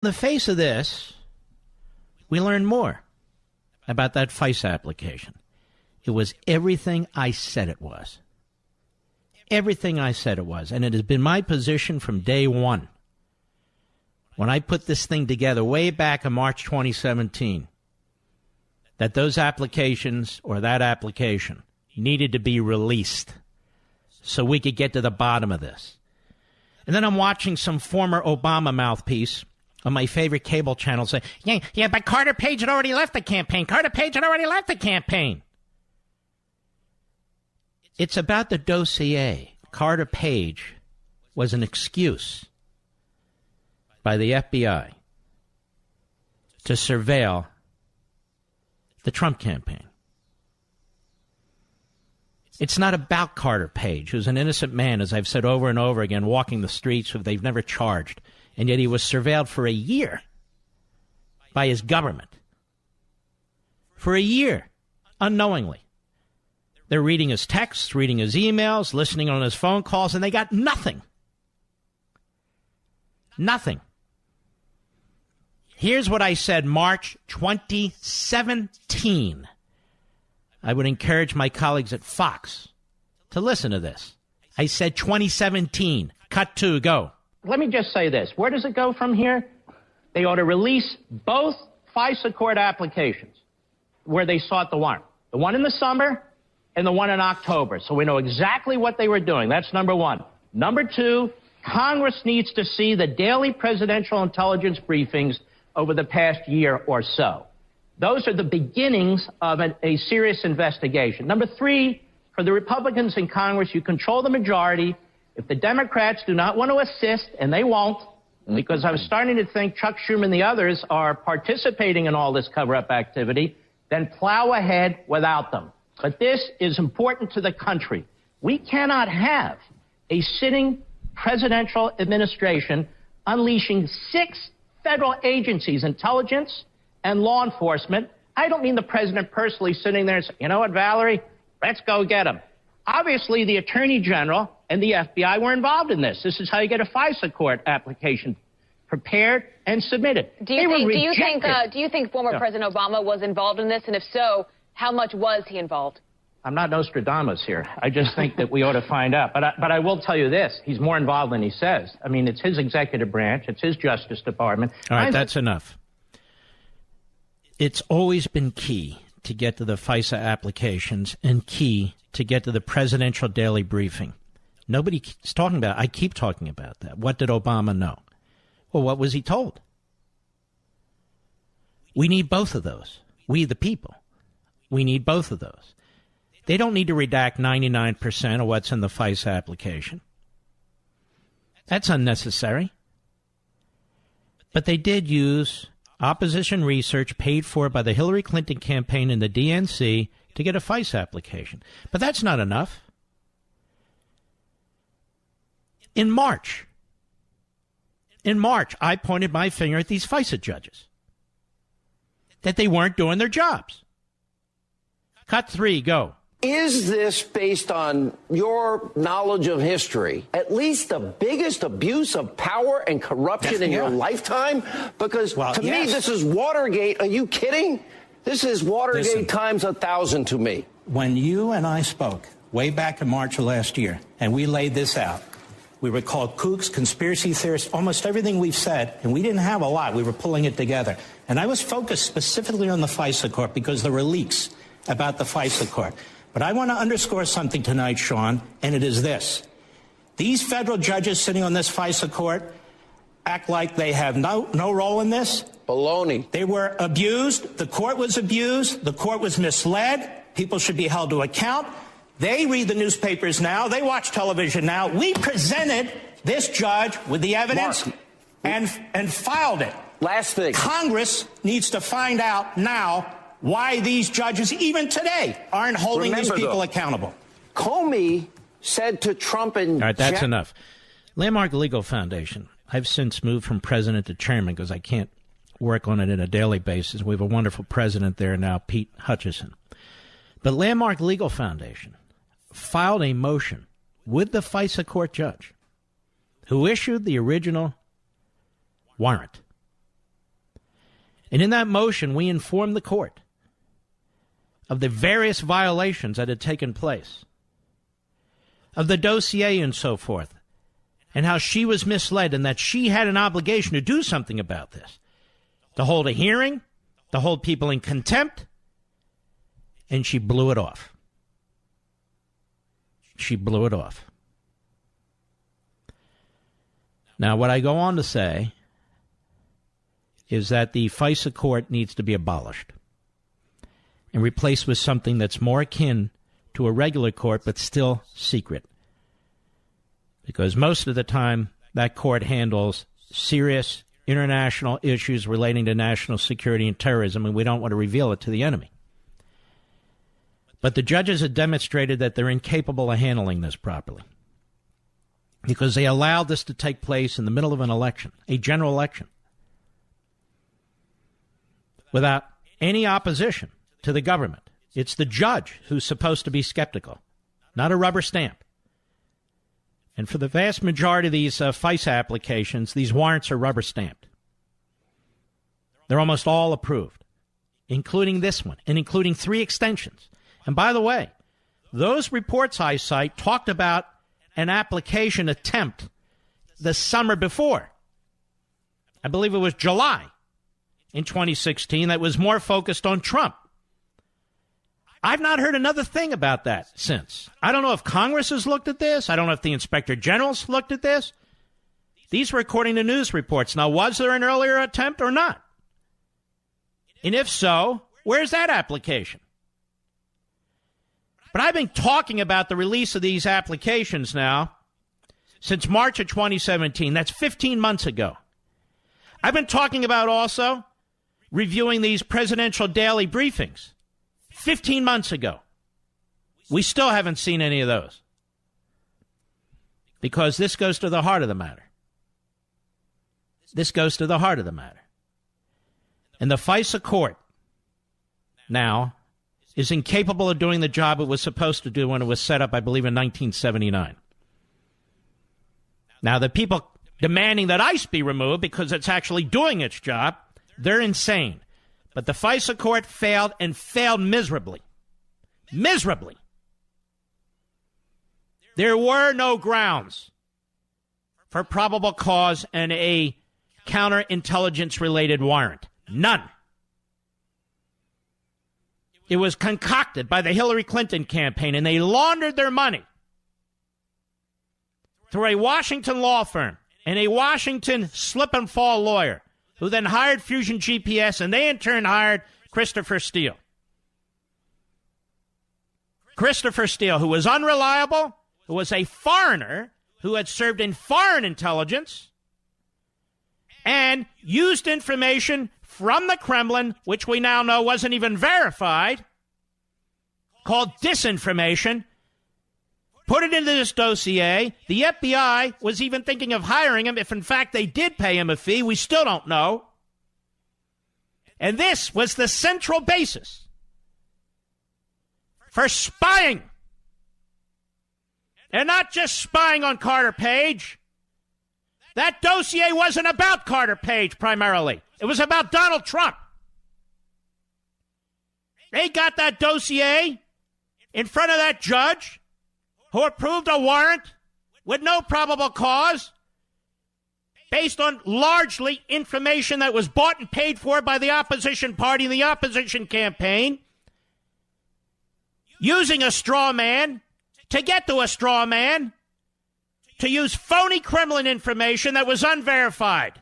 the face of this, we learned more about that FISA application. It was everything I said it was. Everything I said it was. And it has been my position from day one, when I put this thing together way back in March 2017, that those applications or that application needed to be released so we could get to the bottom of this. And then I'm watching some former Obama mouthpiece on my favorite cable channel say, yeah, but Carter Page had already left the campaign. Carter Page had already left the campaign. It's about the dossier. Carter Page was an excuse by the FBI to surveil the Trump campaign. It's not about Carter Page, who's an innocent man, as I've said over and over again, walking the streets who they've never charged. And yet he was surveilled for a year by his government. For a year, unknowingly. They're reading his texts, reading his emails, listening on his phone calls, and they got nothing. Nothing. Here's what I said March 2017. I would encourage my colleagues at Fox to listen to this. I said 2017. Cut 2, go. Let me just say this. Where does it go from here? They ought to release both FISA court applications where they sought the warrant. The one in the summer and the one in October. So we know exactly what they were doing. That's number one. Number two, Congress needs to see the daily presidential intelligence briefings over the past year or so. Those are the beginnings of a serious investigation. Number three, for the Republicans in Congress, you control the majority. If the Democrats do not want to assist, and they won't, because I was starting to think Chuck Schumer and the others are participating in all this cover-up activity, then plow ahead without them. But this is important to the country. We cannot have a sitting presidential administration unleashing 6 federal agencies, intelligence and law enforcement. I don't mean the president personally sitting there and saying, you know what, Valerie, let's go get him. Obviously, the Attorney General and the FBI were involved in this. This is how you get a FISA court application prepared and submitted. Do you think former President Obama was involved in this? And if so, how much was he involved? I'm not Nostradamus here. I just think that we ought to find out. But I will tell you this. He's more involved than he says. I mean, it's his executive branch. It's his Justice Department. All right, that's enough. It's always been key to get to the FISA applications and key to get to the presidential daily briefing. Nobody's talking about it. I keep talking about that. What did Obama know? Well, what was he told? We need both of those. We, the people. We need both of those. They don't need to redact 99% of what's in the FISA application. That's unnecessary. But they did use opposition research paid for by the Hillary Clinton campaign and the DNC to get a FISA application. But that's not enough. In March, I pointed my finger at these FISA judges, that they weren't doing their jobs. Cut 3, go. Is this, based on your knowledge of history, at least the biggest abuse of power and corruption in your lifetime? Because to me, this is Watergate. Are you kidding? This is Watergate times 1,000 to me. When you and I spoke way back in March of last year, and we laid this out, we were called kooks, conspiracy theorists, almost everything we've said, and we didn't have a lot. We were pulling it together. And I was focused specifically on the FISA court because there were leaks about the FISA court. But I want to underscore something tonight, Sean, and it is this. These federal judges sitting on this FISA court act like they have no role in this. Baloney. They were abused. The court was abused. The court was misled. People should be held to account. They read the newspapers now. They watch television now. We presented this judge with the evidence and filed it. Last thing. Congress needs to find out now why these judges, even today, aren't holding these people accountable. Comey said to Trump and... All right, that's enough. Landmark Legal Foundation. I've since moved from president to chairman because I can't work on it on a daily basis. We have a wonderful president there now, Pete Hutchison. But Landmark Legal Foundation filed a motion with the FISA court judge who issued the original warrant And in that motion, we informed the court of the various violations that had taken place, of the dossier and so forth, and how she was misled and that she had an obligation to do something about this, to hold a hearing, to hold people in contempt, and she blew it off. She blew it off. Now, what I go on to say is that the FISA court needs to be abolished and replaced with something that's more akin to a regular court, but still secret. Because most of the time, that court handles serious international issues relating to national security and terrorism, and we don't want to reveal it to the enemy. But the judges have demonstrated that they're incapable of handling this properly, because they allowed this to take place in the middle of an election, a general election, without any opposition to the government. It's the judge who's supposed to be skeptical, not a rubber stamp. And for the vast majority of these FISA applications, these warrants are rubber stamped. They're almost all approved, including this one, and including 3 extensions. And by the way, those reports I cite talked about an application attempt the summer before. I believe it was July in 2016 that was more focused on Trump. I've not heard another thing about that since. I don't know if Congress has looked at this. I don't know if the Inspector General's looked at this. These were according to news reports. Now, was there an earlier attempt or not? And if so, where's that application? But I've been talking about the release of these applications now since March of 2017. That's 15 months ago. I've been talking about also reviewing these presidential daily briefings 15 months ago. We still haven't seen any of those, because this goes to the heart of the matter. This goes to the heart of the matter. And the FISA court now is incapable of doing the job it was supposed to do when it was set up, I believe, in 1979. Now, the people demanding that ICE be removed because it's actually doing its job, they're insane. But the FISA court failed, and failed miserably. Miserably. There were no grounds for probable cause and a counterintelligence-related warrant. None. It was concocted by the Hillary Clinton campaign, and they laundered their money through a Washington law firm and a Washington slip-and-fall lawyer, who then hired Fusion GPS, and they in turn hired Christopher Steele. Christopher Steele, who was unreliable, who was a foreigner, who had served in foreign intelligence, and used information from the Kremlin, which we now know wasn't even verified, called disinformation, put it into this dossier. The FBI was even thinking of hiring him. If, in fact, they did pay him a fee, we still don't know. And this was the central basis for spying. And not just spying on Carter Page. That dossier wasn't about Carter Page primarily. It was about Donald Trump. They got that dossier in front of that judge who approved a warrant with no probable cause based on largely information that was bought and paid for by the opposition party and the opposition campaign, using a straw man to get to a straw man, to use phony Kremlin information that was unverified.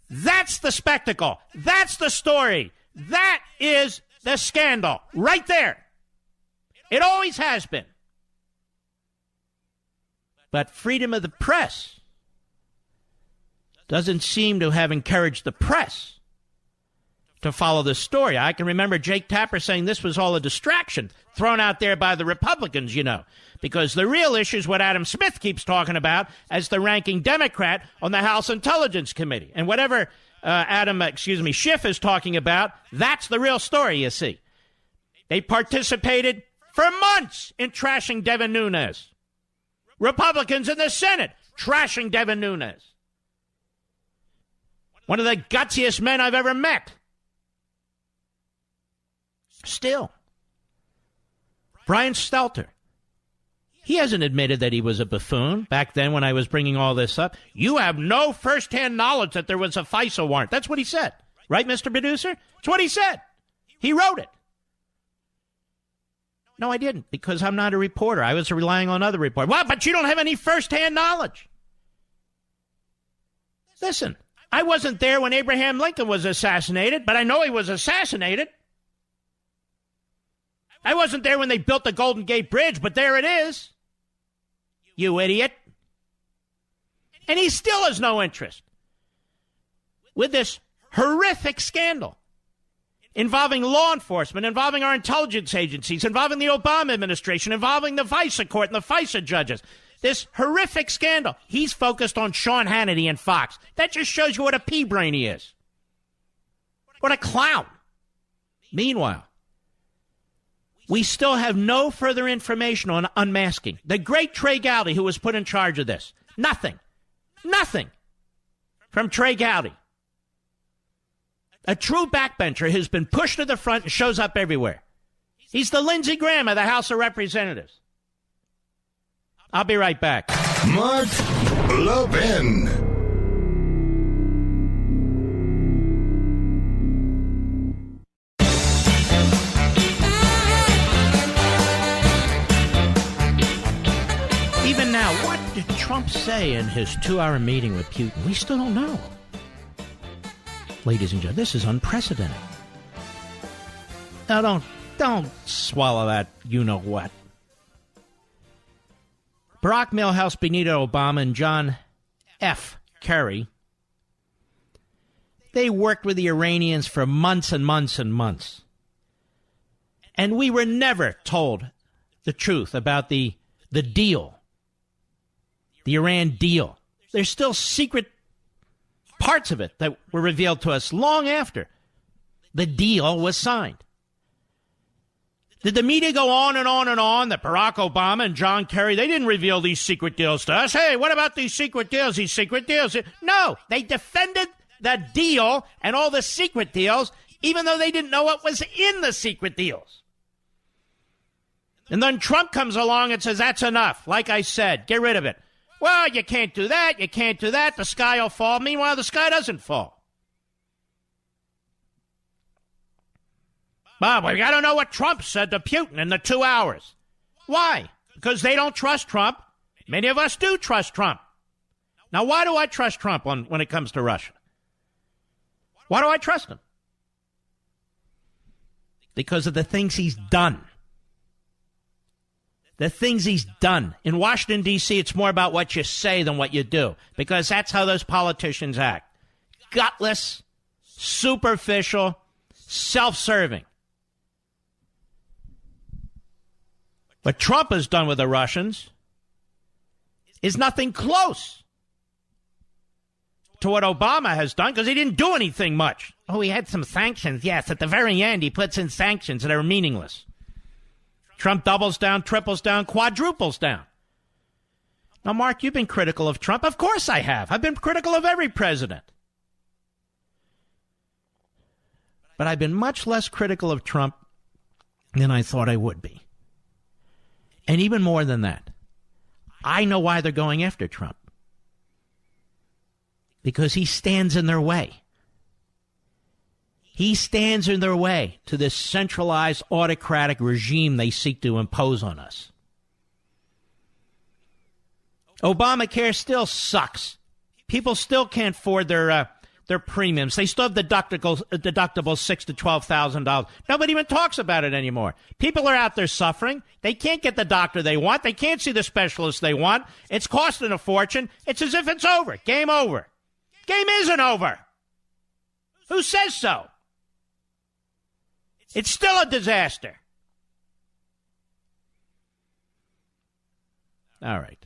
That's the spectacle. That's the story. That is the scandal right there. It always has been. But freedom of the press doesn't seem to have encouraged the press to follow this story. I can remember Jake Tapper saying this was all a distraction thrown out there by the Republicans, because the real issue is what Adam Smith keeps talking about as the ranking Democrat on the House Intelligence Committee. And whatever Schiff is talking about, that's the real story, you see. They participated for months in trashing Devin Nunes. Republicans in the Senate trashing Devin Nunes. One of the gutsiest men I've ever met. Still. Brian Stelter. He hasn't admitted that he was a buffoon back then when I was bringing all this up. You have no firsthand knowledge that there was a FISA warrant. That's what he said. Right, Mr. Producer? That's what he said. He wrote it. No, I didn't, because I'm not a reporter. I was relying on other reporters. Well, but you don't have any firsthand knowledge. Listen, I wasn't there when Abraham Lincoln was assassinated, but I know he was assassinated. I wasn't there when they built the Golden Gate Bridge, but there it is. You idiot. And he still has no interest with this horrific scandal involving law enforcement, involving our intelligence agencies, involving the Obama administration, involving the FISA court and the FISA judges. This horrific scandal. He's focused on Sean Hannity and Fox. That just shows you what a pea-brain he is. What a clown. Meanwhile, we still have no further information on unmasking. The great Trey Gowdy, who was put in charge of this. Nothing from Trey Gowdy. A true backbencher who's been pushed to the front and shows up everywhere. He's the Lindsey Graham of the House of Representatives. I'll be right back. Mark Levin. Even now, what did Trump say in his 2-hour meeting with Putin? We still don't know. Ladies and gentlemen, this is unprecedented. Now, don't swallow that you-know-what. Barack Milhouse, Benito Obama, and John F. Kerry, they worked with the Iranians for months and months and months. And we were never told the truth about the deal, the Iran deal. There's still secret parts of it that were revealed to us long after the deal was signed. Did the media go on and on and on that Barack Obama and John Kerry, they didn't reveal these secret deals to us? Hey, what about these secret deals, No, they defended the deal and all the secret deals, even though they didn't know what was in the secret deals. And then Trump comes along and says, that's enough. Like I said, get rid of it. Well, you can't do that. The sky will fall. Meanwhile, the sky doesn't fall. Bob, we got to know what Trump said to Putin in the 2 hours. Why? Because they don't trust Trump. Many of us do trust Trump. Now, why do I trust Trump when it comes to Russia? Why do I trust him? Because of the things he's done. The things he's done. In Washington, D.C., it's more about what you say than what you do, because that's how those politicians act. Gutless, superficial, self-serving. What Trump has done with the Russians is nothing close to what Obama has done, because he didn't do anything much. Oh, he had some sanctions. Yes, at the very end, he puts in sanctions that are meaningless. Trump doubles down, triples down, quadruples down. Now, Mark, you've been critical of Trump. Of course I have. I've been critical of every president. But I've been much less critical of Trump than I thought I would be. And even more than that, I know why they're going after Trump. Because he stands in their way. He stands in their way to this centralized autocratic regime they seek to impose on us. Obamacare still sucks. People still can't afford their premiums. They still have deductibles $6,000 to $12,000. Nobody even talks about it anymore. People are out there suffering. They can't get the doctor they want. They can't see the specialist they want. It's costing a fortune. It's as if it's over. Game over. Game isn't over. Who says so? It's still a disaster. All right.